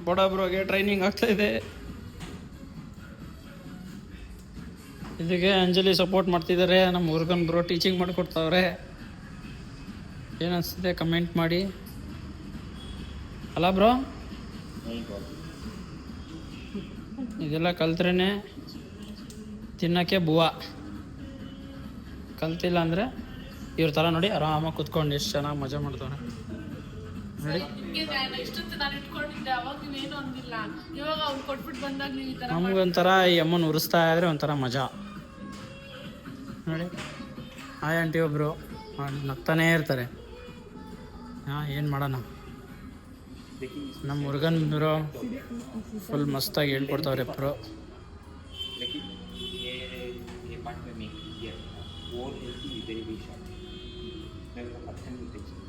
ಬಡ ಬ್ರೋಗೆ ಟ್ರೈನಿಂಗ್ ಆಗ್ತಾಯಿದೆ. ಇದಕ್ಕೆ ಅಂಜಲಿ ಸಪೋರ್ಟ್ ಮಾಡ್ತಿದ್ದಾರೆ. ನಮ್ಮ ಮುರುಗನ್ ಬ್ರೋ ಟೀಚಿಂಗ್ ಮಾಡಿಕೊಡ್ತಾವ್ರೆ. ಏನನ್ನಿಸ್ತಿದೆ ಕಮೆಂಟ್ ಮಾಡಿ ಅಲ್ಲ ಬ್ರೋ. ಇದೆಲ್ಲ ಕಲ್ತ್ರೇ ತಿನ್ನೋಕ್ಕೆ ಬೂವ. ಕಲ್ತಿಲ್ಲ ಅಂದರೆ ಇವ್ರ ಥರ ನೋಡಿ ಆರಾಮಾಗಿ ಕುತ್ಕೊಂಡು ಎಷ್ಟು ಚೆನ್ನಾಗಿ ಮಜಾ ಮಾಡ್ತಾನೆ ನೋಡಿ. ನಮಗೊಂಥರ ಈ ಅಮ್ಮನ ಉರಿಸ್ತಾ ಇದ್ರೆ ಒಂಥರ ಮಜಾ ನೋಡಿ. ಹಾಯ್ ಆಂಟಿ ಒಬ್ಬರು ನಗ್ತಾನೇ ಇರ್ತಾರೆ. ಹಾಂ ಏನು ಮಾಡೋಣ. ನಮ್ಮ ಮುರುಗನ್ ಬ್ರೋ ಫುಲ್ ಮಸ್ತಾಗಿ ಹೇಳ್ಕೊಡ್ತಾವ್ರೆ ಪ್ರೋ. और हेल्थी वेरी वेरी शॉर्ट मैं आपको पता नहीं